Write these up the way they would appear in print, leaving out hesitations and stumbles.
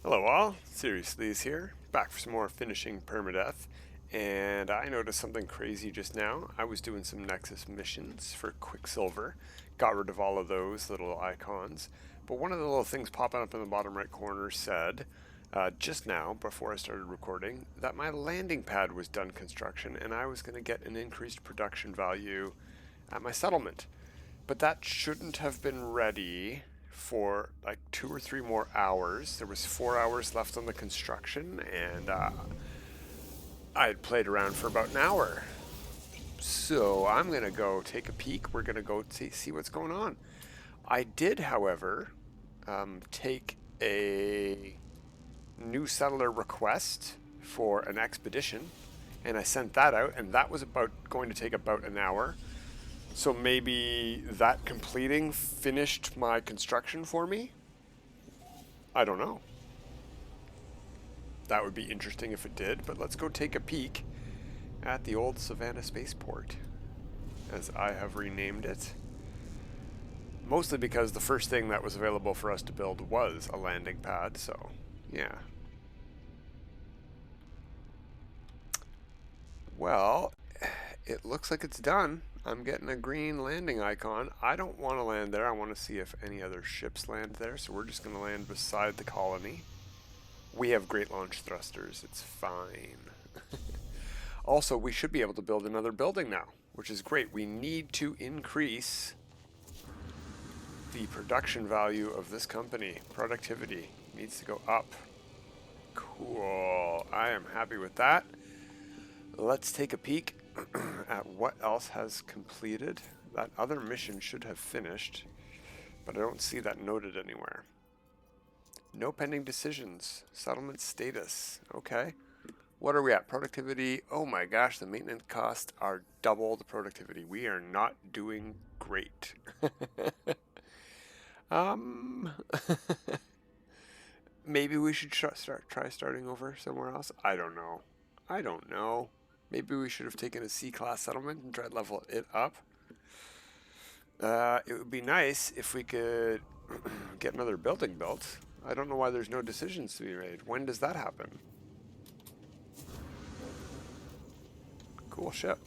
Hello all, Seriously is here, back for some more finishing Permadeath, and I noticed something crazy just now. I was doing some Nexus missions for Quicksilver, got rid of all of those little icons, but one of the little things popping up in the bottom right corner said, just now, before I started recording, that my landing pad was done construction and I was going to get an increased production value at my settlement. But that shouldn't have been ready for like 2 or 3 more hours. There was 4 hours left on the construction, and I had played around for about an hour. So I'm gonna go take a peek. We're gonna go see what's going on. I did, however, take a new settler request for an expedition, and I sent that out, and that was going to take about an hour. So maybe that completing finished my construction for me? I don't know. That would be interesting if it did, but let's go take a peek at the old Savannah Spaceport, as I have renamed it. Mostly because the first thing that was available for us to build was a landing pad, so yeah. Well, it looks like it's done. I'm getting a green landing icon. I don't want to land there. I want to see if any other ships land there, so we're just going to land beside the colony. We have great launch thrusters. It's fine. Also, we should be able to build another building now, which is great. We need to increase the production value of this company. Productivity needs to go up. Cool. I am happy with that. Let's take a peek at what else has completed. That other mission should have finished, but I don't see that noted anywhere. No pending decisions. Settlement status. Okay. What are we at? Productivity. Oh my gosh, the maintenance costs are double the productivity. We are not doing great. um, Maybe we should try starting over somewhere else. I don't know. I don't know. Maybe we should have taken a C-class settlement and tried to level it up. It would be nice if we could get another building built. I don't know why there's no decisions to be made. When does that happen? Cool ship.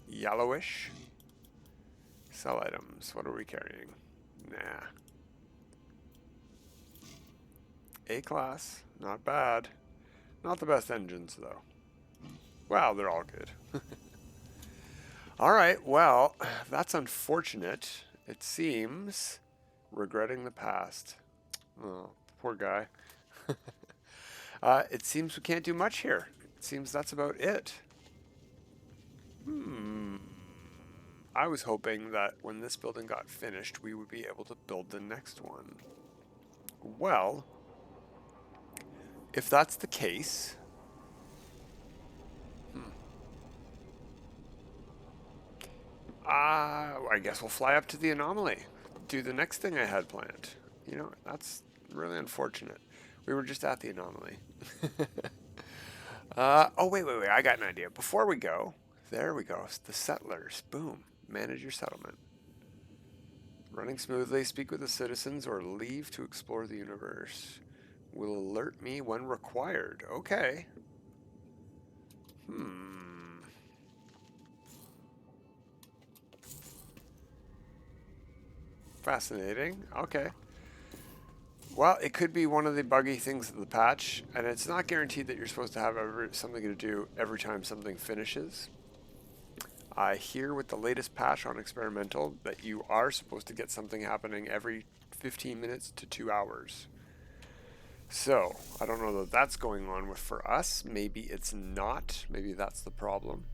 Yellowish. Sell items. What are we carrying? Nah. A-class. Not bad. Not the best engines, though. Well, they're all good. Alright, well, that's unfortunate. It seems regretting the past. Oh, poor guy. It seems we can't do much here. It seems that's about it. I was hoping that when this building got finished, we would be able to build the next one. Well, if that's the case, I guess we'll fly up to the anomaly. Do the next thing I had planned. You know, that's really unfortunate. We were just at the anomaly. Oh, wait. I got an idea. Before we go, there we go. The settlers. Boom. Manage your settlement. Running smoothly, speak with the citizens, or leave to explore the universe. Will alert me when required. Okay. Fascinating. Okay. Well, it could be one of the buggy things of the patch, and it's not guaranteed that you're supposed to have something to do every time something finishes. I hear with the latest patch on experimental that you are supposed to get something happening every 15 minutes to 2 hours. So, I don't know that that's going on for us. Maybe it's not. Maybe that's the problem.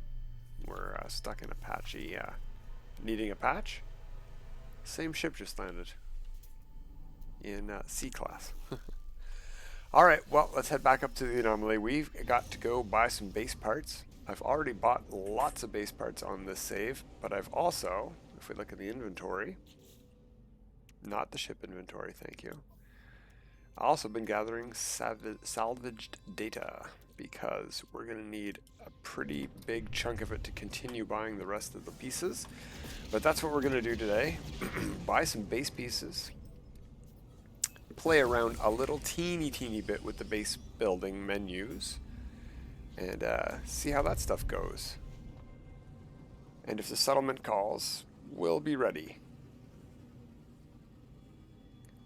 We're stuck in a patchy, needing a patch. Same ship just landed in C-class. Alright, well, let's head back up to the anomaly. We've got to go buy some base parts. I've already bought lots of base parts on this save, but I've also, if we look at the inventory, not the ship inventory, thank you. I've also been gathering salvaged data because we're going to need a pretty big chunk of it to continue buying the rest of the pieces. But that's what we're going to do today. Buy some base pieces, play around a little teeny bit with the base building menus and see how that stuff goes. And if the settlement calls, we'll be ready.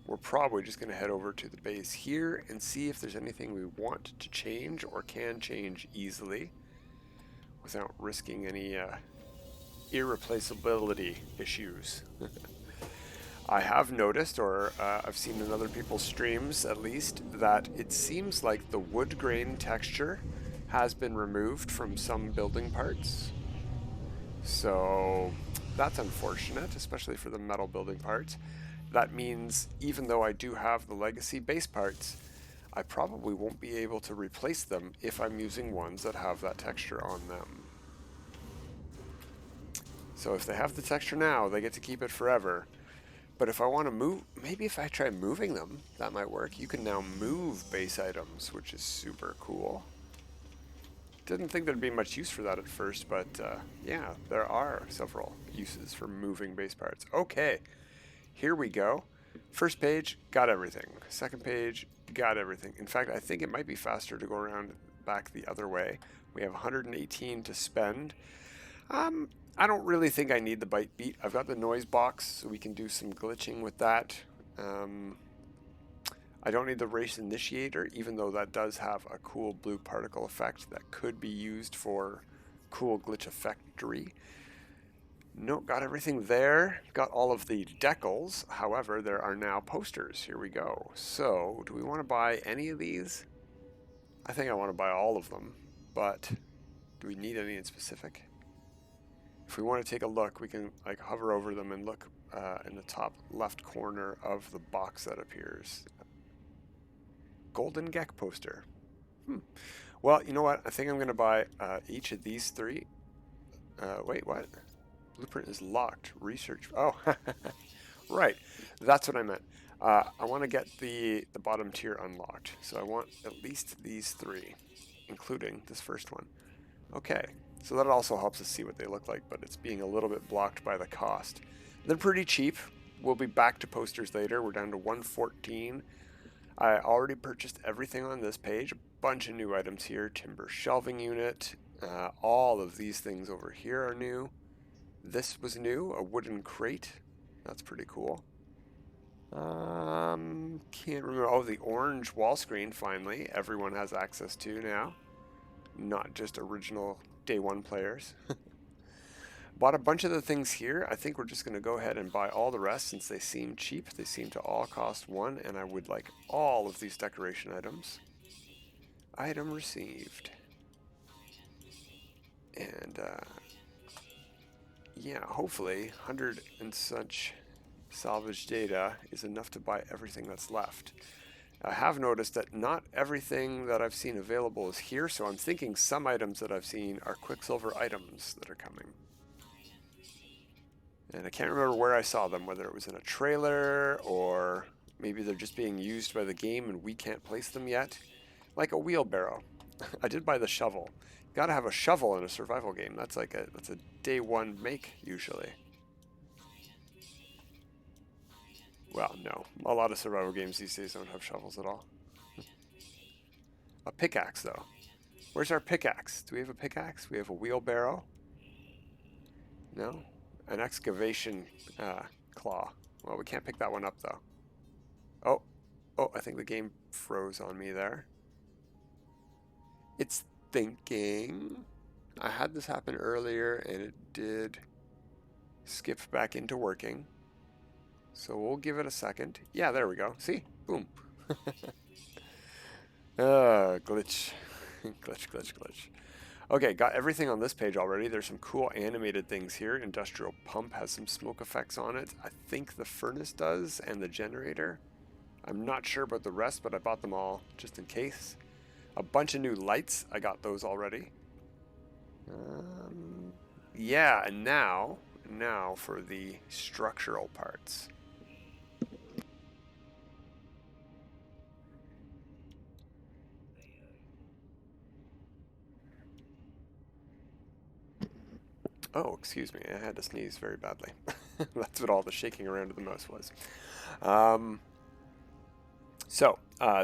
We're probably just going to head over to the base here and see if there's anything we want to change or can change easily without risking any irreplaceability issues. I have noticed, or I've seen in other people's streams at least, that it seems like the wood grain texture has been removed from some building parts. So that's unfortunate, especially for the metal building parts. That means even though I do have the legacy base parts, I probably won't be able to replace them if I'm using ones that have that texture on them. So if they have the texture now, they get to keep it forever. But if I want to move, maybe if I try moving them, that might work. You can now move base items, which is super cool. Didn't think there'd be much use for that at first, but yeah, there are several uses for moving base parts. Okay, here we go. First page, got everything. Second page, got everything. In fact, I think it might be faster to go around back the other way. We have 118 to spend. I don't really think I need the bite beat. I've got the noise box, so we can do some glitching with that. I don't need the race initiator, even though that does have a cool blue particle effect that could be used for cool glitch effectory. No, got everything there. Got all of the decals. However, there are now posters. Here we go. So, do we want to buy any of these? I think I want to buy all of them, but do we need any in specific? If we want to take a look, we can like hover over them and look in the top left corner of the box that appears. Golden Gek poster. Well, you know what? I think I'm going to buy each of these three. Wait, what? Blueprint is locked. Research. Oh, right. That's what I meant. I want to get the bottom tier unlocked. So I want at least these three, including this first one. Okay. So that also helps us see what they look like, but it's being a little bit blocked by the cost. They're pretty cheap. We'll be back to posters later. We're down to 114. I already purchased everything on this page. A bunch of new items here. Timber shelving unit. All of these things over here are new. This was new. A wooden crate. That's pretty cool. Can't remember. Oh, the orange wall screen, finally. Everyone has access to now. Not just original day one players. Bought a bunch of the things here. I think we're just going to go ahead and buy all the rest since they seem cheap. They seem to all cost one, and I would like all of these decoration items. Item received. And yeah, hopefully 100 and such salvage data is enough to buy everything that's left. I have noticed that not everything that I've seen available is here, so I'm thinking some items that I've seen are Quicksilver items that are coming. And I can't remember where I saw them, whether it was in a trailer or maybe they're just being used by the game and we can't place them yet. Like a wheelbarrow. I did buy the shovel. Gotta have a shovel in a survival game. That's a day one make usually. Well, no. A lot of survival games these days don't have shovels at all. A pickaxe, though. Where's our pickaxe? Do we have a pickaxe? We have a wheelbarrow. No? An excavation claw. Well, we can't pick that one up, though. Oh, I think the game froze on me there. It's thinking. I had this happen earlier, and it did skip back into working. So we'll give it a second. Yeah, there we go. See? Boom. Glitch. glitch. Okay, got everything on this page already. There's some cool animated things here. Industrial pump has some smoke effects on it. I think the furnace does, and the generator. I'm not sure about the rest, but I bought them all just in case. A bunch of new lights. I got those already. Yeah, and now for the structural parts. Oh, excuse me. I had to sneeze very badly. That's what all the shaking around of the mouse was. So,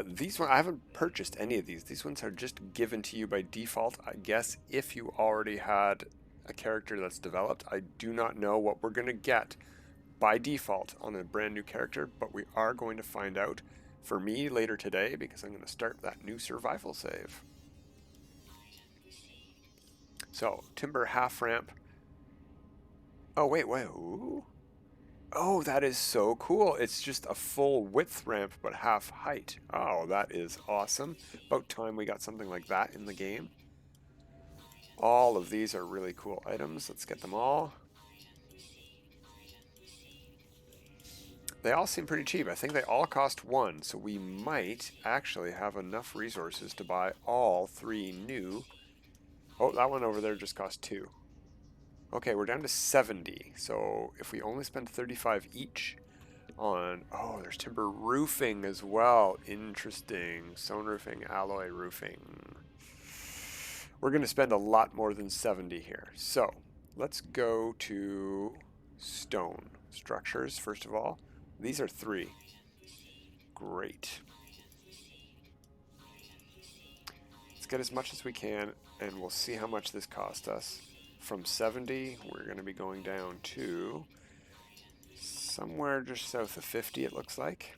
these ones, I haven't purchased any of these. These ones are just given to you by default. I guess if you already had a character that's developed, I do not know what we're going to get by default on a brand new character, but we are going to find out for me later today because I'm going to start that new survival save. So, timber half ramp. Oh, wait. Ooh. Oh, that is so cool. It's just a full width ramp, but half height. Oh, that is awesome. About time we got something like that in the game. All of these are really cool items. Let's get them all. They all seem pretty cheap. I think they all cost 1, so we might actually have enough resources to buy all 3 new. Oh, that one over there just cost 2. Okay, we're down to 70, so if we only spend 35 each on... Oh, there's timber roofing as well. Interesting. Stone roofing, alloy roofing. We're going to spend a lot more than 70 here. So, let's go to stone structures, first of all. These are 3. Great. Let's get as much as we can, and we'll see how much this cost us. From 70, we're going to be going down to somewhere just south of 50, it looks like.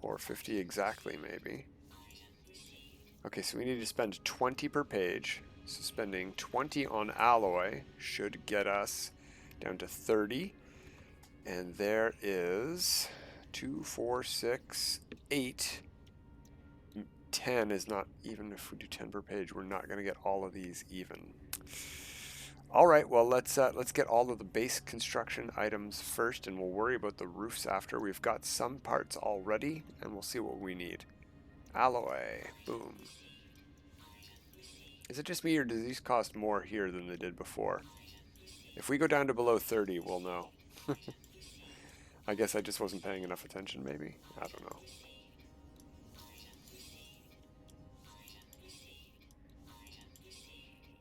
Or 50 exactly, maybe. Okay, so we need to spend 20 per page. So spending 20 on alloy should get us down to 30. And there is 2, 4, 6, 8. 10 is not, even if we do 10 per page, we're not going to get all of these even. All right, well, let's get all of the base construction items first, and we'll worry about the roofs after. We've got some parts already, and we'll see what we need. Alloy, boom. Is it just me, or do these cost more here than they did before? If we go down to below 30, we'll know. I guess I just wasn't paying enough attention, maybe? I don't know.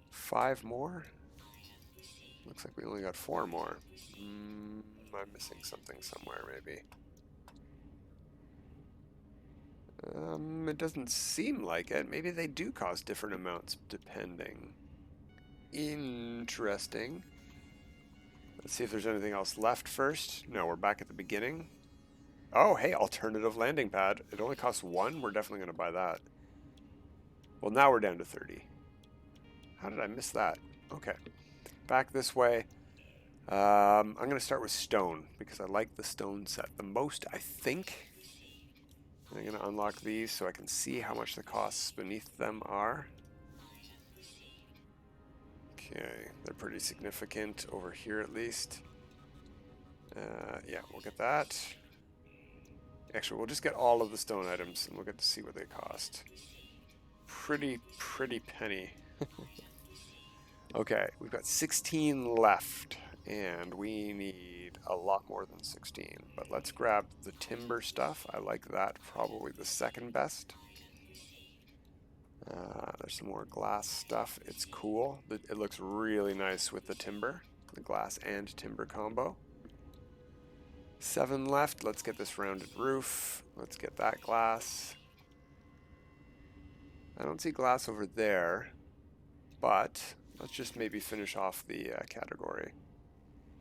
Five more? Looks like we only got 4 more. I'm missing something somewhere, maybe. It doesn't seem like it. Maybe they do cost different amounts depending. Interesting. Let's see if there's anything else left first. No, we're back at the beginning. Oh, hey, alternative landing pad. It only costs 1. We're definitely going to buy that. Well, now we're down to 30. How did I miss that? Okay. Back this way. I'm going to start with stone because I like the stone set the most, I think. I'm going to unlock these so I can see how much the costs beneath them are. Okay, they're pretty significant over here at least. Yeah, we'll get that. Actually, we'll just get all of the stone items and we'll get to see what they cost. Pretty penny. Okay, we've got 16 left, and we need a lot more than 16. But let's grab the timber stuff. I like that, probably the second best. There's some more glass stuff. It's cool. It looks really nice with the timber, the glass and timber combo. 7 left. Let's get this rounded roof. Let's get that glass. I don't see glass over there, but let's just maybe finish off the category.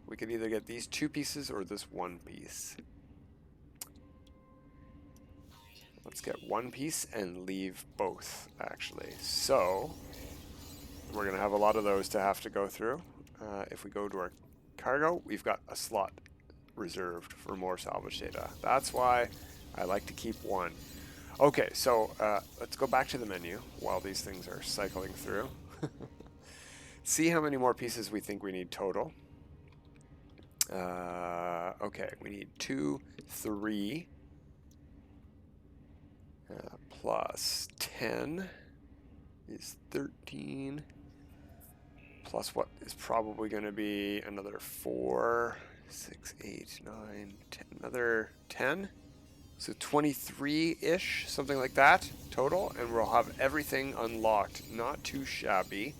We could either get these 2 pieces or this 1 piece. Let's get 1 piece and leave both, actually. So, we're going to have a lot of those to have to go through. If we go to our cargo, we've got a slot reserved for more salvage data. That's why I like to keep 1. Okay, so let's go back to the menu while these things are cycling through. See how many more pieces we think we need total. Okay, we need 2, 3, plus 10 is 13, plus what is probably going to be another 4, 6, 8, 9, 10, another 10. So 23-ish, something like that, total, and we'll have everything unlocked. Not too shabby.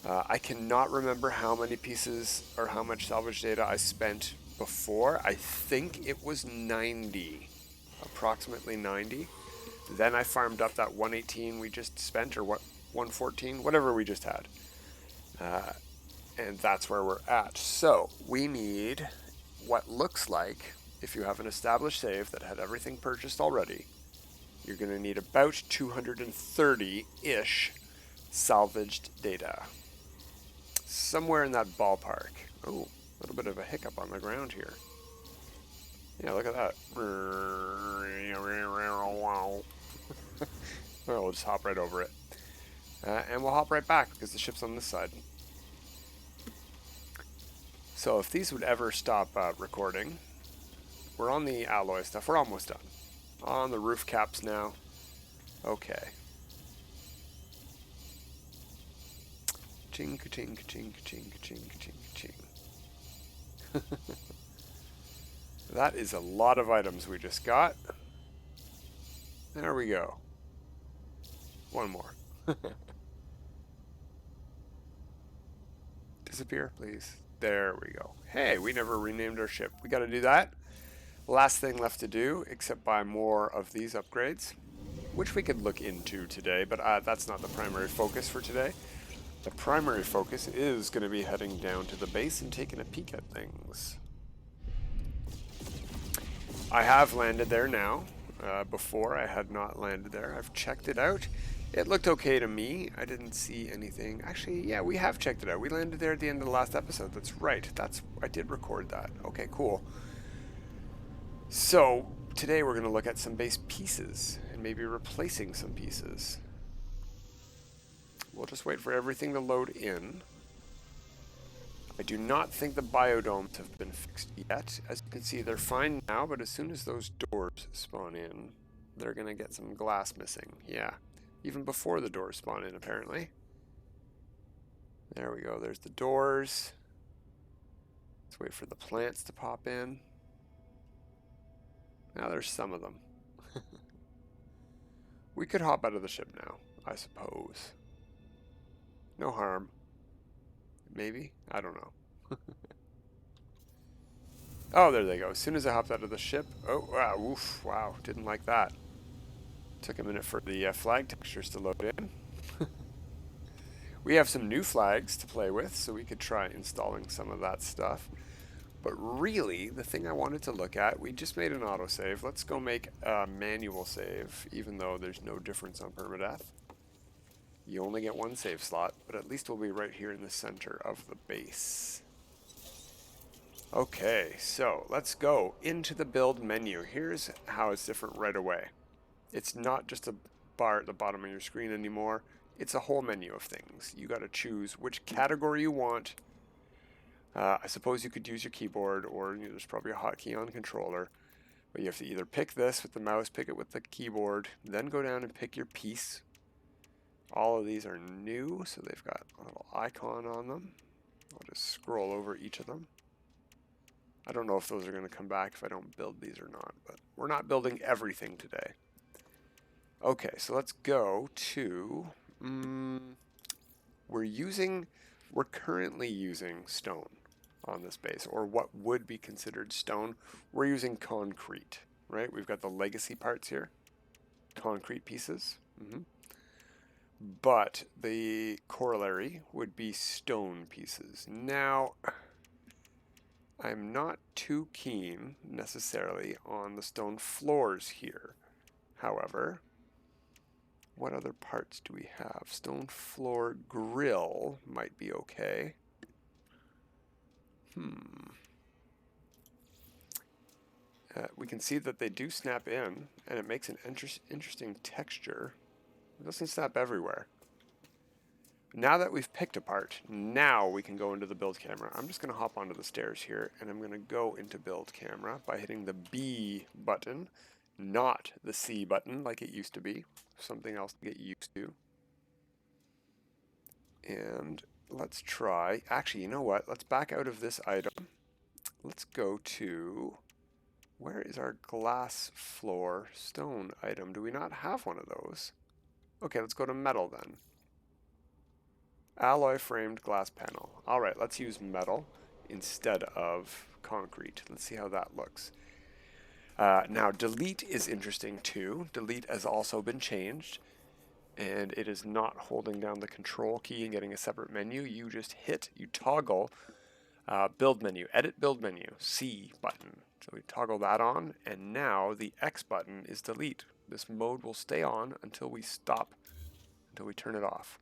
I cannot remember how many pieces or how much salvage data I spent before. I think it was 90, approximately 90. Then I farmed up that 118 we just spent, or what, 114, whatever we just had. And that's where we're at. So we need what looks like, if you have an established save that had everything purchased already, you're going to need about 230-ish salvaged data. Somewhere in that ballpark. Oh, a little bit of a hiccup on the ground here. Yeah, look at that. Well, we'll just hop right over it. And we'll hop right back because the ship's on this side. So if these would ever stop recording, we're on the alloy stuff. We're almost done. On the roof caps now. Okay. Ching, ka-ching, ka-ching, ka-ching, ka-ching, ka-ching, ka-ching. That is a lot of items we just got. There we go. One more. Disappear, please. There we go. Hey, we never renamed our ship. We got to do that. Last thing left to do, except buy more of these upgrades, which we could look into today, but that's not the primary focus for today. The primary focus is going to be heading down to the base and taking a peek at things. I have landed there now. Before I had not landed there. I've checked it out. It looked okay to me. I didn't see anything. Actually, yeah, we have checked it out. We landed there at the end of the last episode. That's right. I did record that. Okay, cool. So today we're going to look at some base pieces and maybe replacing some pieces. We'll just wait for everything to load in. I do not think the biodomes have been fixed yet. As you can see, they're fine now, but as soon as those doors spawn in, they're going to get some glass missing. Yeah, even before the doors spawn in, apparently. There we go. There's the doors. Let's wait for the plants to pop in. Now there's some of them. We could hop out of the ship now, I suppose. No harm. Maybe? I don't know. Oh, there they go. As soon as I hopped out of the ship. Oh, wow. Oof, wow. Didn't like that. Took a minute for the flag textures to load in. We have some new flags to play with, so we could try installing some of that stuff. But really, the thing I wanted to look at, we just made an autosave. Let's go make a manual save, even though there's no difference on Permadeath. You only get one save slot, but at least we'll be right here in the center of the base. Okay, so let's go into the build menu. Here's how it's different right away. It's not just a bar at the bottom of your screen anymore. It's a whole menu of things. You got to choose which category you want. I suppose you could use your keyboard, or there's probably a hotkey on controller. But you have to either pick this with the mouse, pick it with the keyboard, then go down and pick your piece. All of these are new, so they've got a little icon on them. I'll just scroll over each of them. I don't know if those are going to come back if I don't build these or not, but we're not building everything today. Okay, so let's go to... we're currently using stone on this base, or what would be considered stone. We're using concrete, right? We've got the legacy parts here. Concrete pieces. But the corollary would be stone pieces. Now, I'm not too keen necessarily on the stone floors here. However, what other parts do we have? Stone floor grill might be okay. We can see that they do snap in, and it makes an interesting texture. It doesn't snap everywhere. Now that we've picked a part, now we can go into the build camera. I'm just going to hop onto the stairs here, and I'm going to go into build camera by hitting the B button, not the C button like it used to be. Something else to get used to. And let's try, actually, you know what? Let's back out of this item. Let's go to, where is our glass floor stone item? Do we not have one of those? Okay, let's go to metal then. Alloy framed glass panel. Alright, let's use metal. instead of concrete. Let's see how that looks. Now, delete is interesting too. Delete has also been changed, and it is not holding down the control key and getting a separate menu. You just you toggle build menu, edit build menu, C button. So we toggle that on, and now the X button is delete. This mode will stay on until we turn it off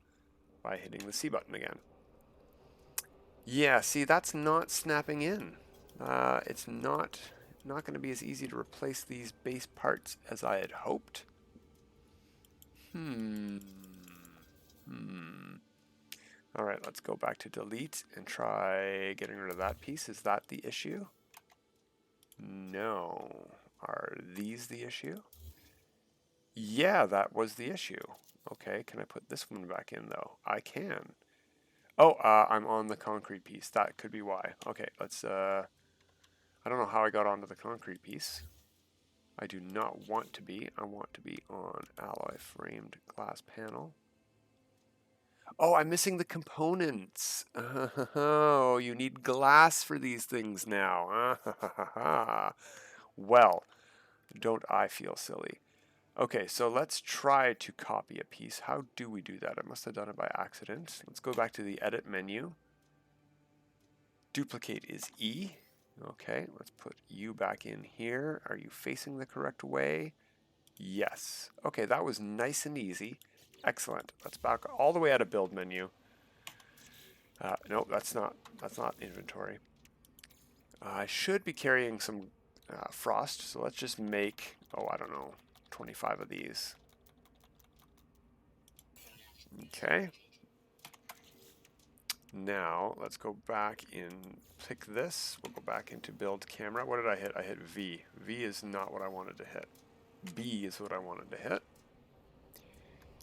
by hitting the C button again. Yeah, see, that's not snapping in. It's not going to be as easy to replace these base parts as I had hoped. All right, let's go back to delete and try getting rid of that piece. Is that the issue? No. Are these the issue? Yeah, that was the issue. Okay, can I put this one back in though? I can. Oh, I'm on the concrete piece. That could be why. Okay, let's, I don't know how I got onto the concrete piece. I do not want to be. I want to be on alloy framed glass panel. Oh, I'm missing the components. Oh, you need glass for these things now. Well, don't I feel silly. Okay, so let's try to copy a piece. How do we do that? I must have done it by accident. Let's go back to the edit menu. Duplicate is E. Okay, let's put you back in here. Are you facing the correct way? Yes. Okay, that was nice and easy. Excellent. Let's back all the way out of build menu. Nope, that's not inventory. I should be carrying some frost, so let's just make, oh, I don't know, 25 of these. Okay. Now, let's go back in, pick this. We'll go back into build camera. What did I hit? I hit V. V is not what I wanted to hit. B is what I wanted to hit.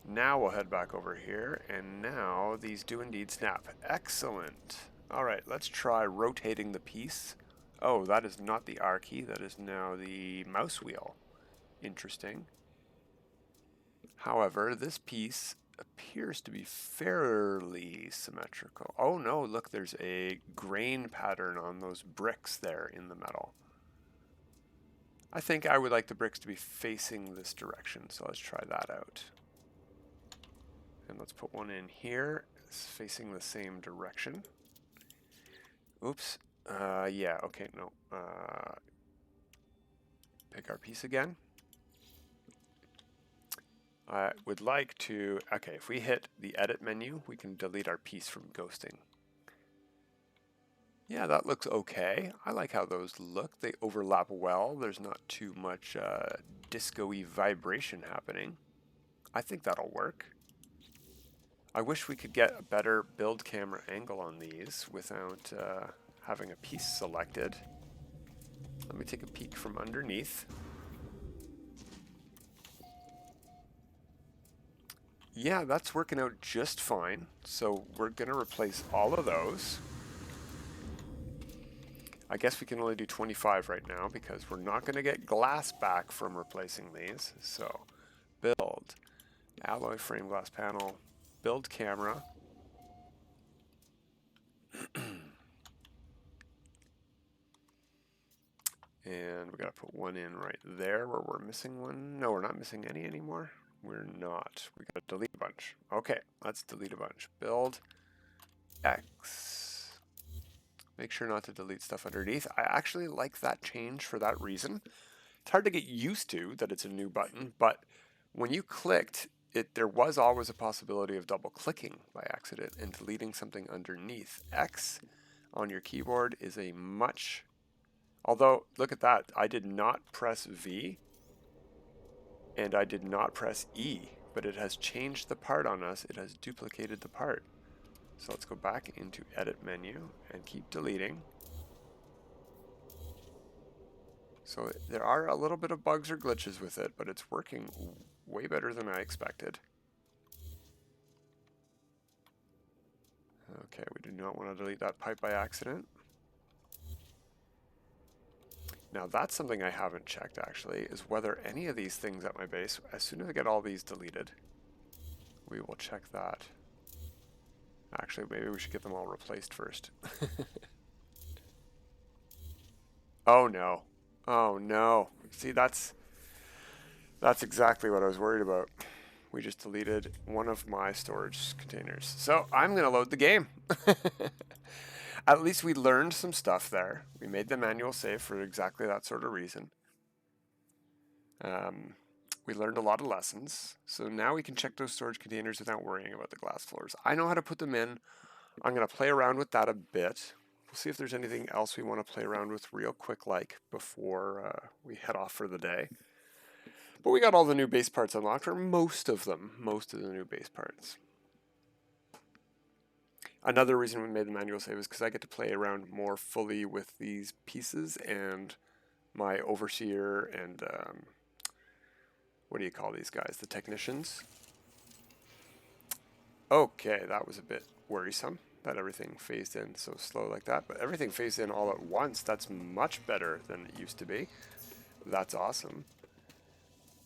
Now we'll head back over here, and now these do indeed snap. Excellent. All right, let's try rotating the piece. Oh, that is not the R key. That is now the mouse wheel. Interesting. However, this piece appears to be fairly symmetrical. Oh no, look, there's a grain pattern on those bricks there in the metal. I think I would like the bricks to be facing this direction, so let's try that out. And let's put one in here. It's facing the same direction. Oops. Yeah, okay, no. Pick our piece again. I would like to, okay, if we hit the edit menu, we can delete our piece from ghosting. Yeah, that looks okay. I like how those look. They overlap well. There's not too much disco-y vibration happening. I think that'll work. I wish we could get a better build camera angle on these without having a piece selected. Let me take a peek from underneath. Yeah, that's working out just fine. So we're going to replace all of those. I guess we can only do 25 right now because we're not going to get glass back from replacing these. So build, alloy frame glass panel, build camera. And we got to put one in right there where we're missing one. No, we're not missing any anymore. We're not. We got to delete a bunch. Okay, let's delete a bunch. Build X. Make sure not to delete stuff underneath. I actually like that change for that reason. It's hard to get used to that it's a new button, but when you clicked, there was always a possibility of double clicking by accident and deleting something underneath. X on your keyboard is a much, although look at that, I did not press V and I did not press E, but it has changed the part on us. It has duplicated the part. So let's go back into edit menu and keep deleting. So there are a little bit of bugs or glitches with it, but it's working way better than I expected. Okay, we do not want to delete that pipe by accident. Now that's something I haven't checked actually, is whether any of these things at my base, as soon as I get all these deleted, we will check that. Actually, maybe we should get them all replaced first. Oh no. Oh no. See, that's exactly what I was worried about. We just deleted one of my storage containers. So I'm going to load the game. At least we learned some stuff there. We made the manual save for exactly that sort of reason. We learned a lot of lessons. So now we can check those storage containers without worrying about the glass floors. I know how to put them in. I'm going to play around with that a bit. We'll see if there's anything else we want to play around with real quick before we head off for the day. But we got all the new base parts unlocked, or most of them, most of the new base parts. Another reason we made the manual save is because I get to play around more fully with these pieces and my overseer and, what do you call these guys? The technicians. Okay, that was a bit worrisome that everything phased in so slow like that, but everything phased in all at once. That's much better than it used to be. That's awesome.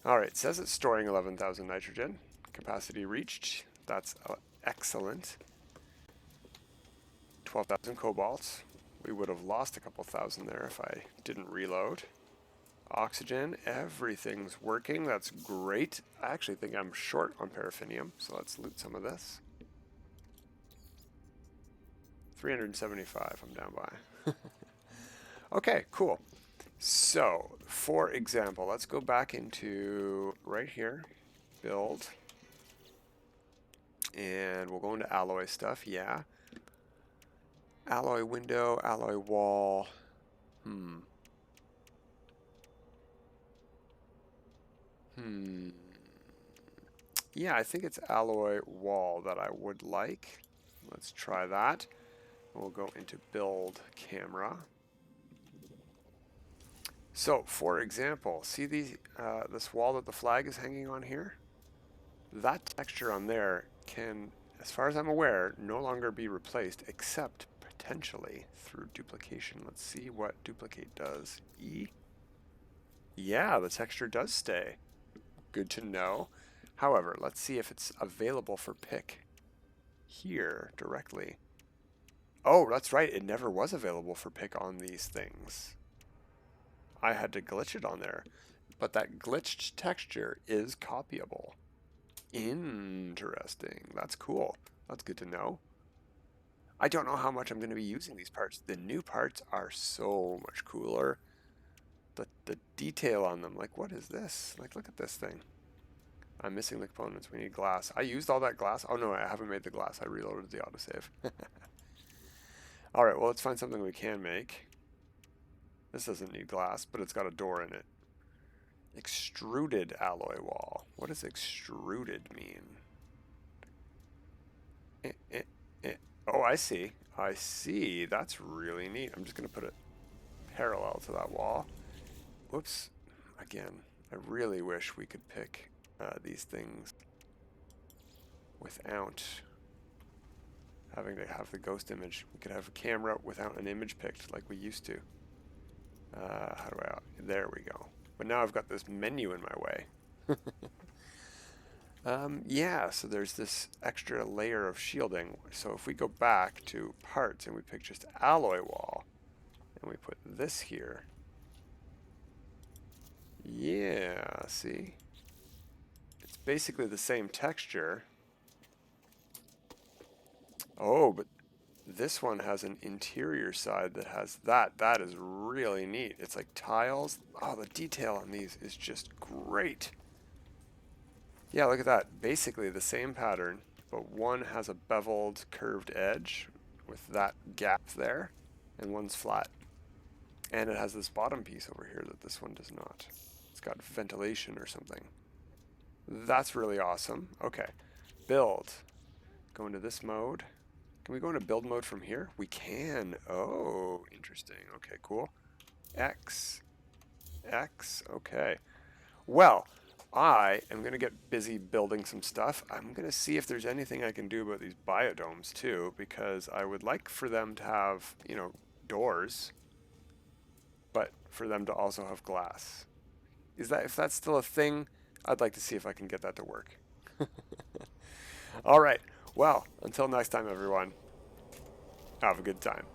Alright, it says it's storing 11,000 nitrogen. Capacity reached. That's excellent. 12,000 cobalt. We would have lost a couple thousand there if I didn't reload. Oxygen, everything's working. That's great. I actually think I'm short on paraffinium, so let's loot some of this. 375 I'm down by. Okay, cool. So, for example, let's go back into right here, build, and we'll go into alloy stuff, yeah. Alloy window, alloy wall, Yeah, I think it's alloy wall that I would like. Let's try that. We'll go into build camera. So, for example, see this wall that the flag is hanging on here? That texture on there can, as far as I'm aware, no longer be replaced except potentially through duplication. Let's see what duplicate does. E? Yeah, the texture does stay. Good to know. However, let's see if it's available for pick here directly. Oh, that's right. It never was available for pick on these things. I had to glitch it on there. But that glitched texture is copyable. Interesting. That's cool. That's good to know. I don't know how much I'm going to be using these parts. The new parts are so much cooler. The detail on them, like what is this? Like look at this thing. I'm missing the components. We need glass. I used all that glass. Oh no, I haven't made the glass. I reloaded the autosave. Alright, well let's find something we can make. This doesn't need glass, but it's got a door in it. Extruded alloy wall. What does extruded mean? Oh, I see. I see. That's really neat. I'm just going to put it parallel to that wall. Whoops. Again, I really wish we could pick these things without having to have the ghost image. We could have a camera without an image picked like we used to. How do I... There we go. But now I've got this menu in my way. Yeah, so there's this extra layer of shielding. So if we go back to parts and we pick just alloy wall, and we put this here. Yeah, see? It's basically the same texture. Oh, but this one has an interior side that has that. That is really neat. It's like tiles. Oh, the detail on these is just great. Yeah, look at that. Basically the same pattern, but one has a beveled, curved edge with that gap there, and one's flat. And it has this bottom piece over here that this one does not. It's got ventilation or something. That's really awesome. Okay, build. Go into this mode. Can we go into build mode from here? We can. Oh, interesting. Okay, cool. X. X. Okay. Well, I am going to get busy building some stuff. I'm going to see if there's anything I can do about these biodomes too, because I would like for them to have, you know, doors, but for them to also have glass. If that's still a thing, I'd like to see if I can get that to work. All right. Well, until next time, everyone, have a good time.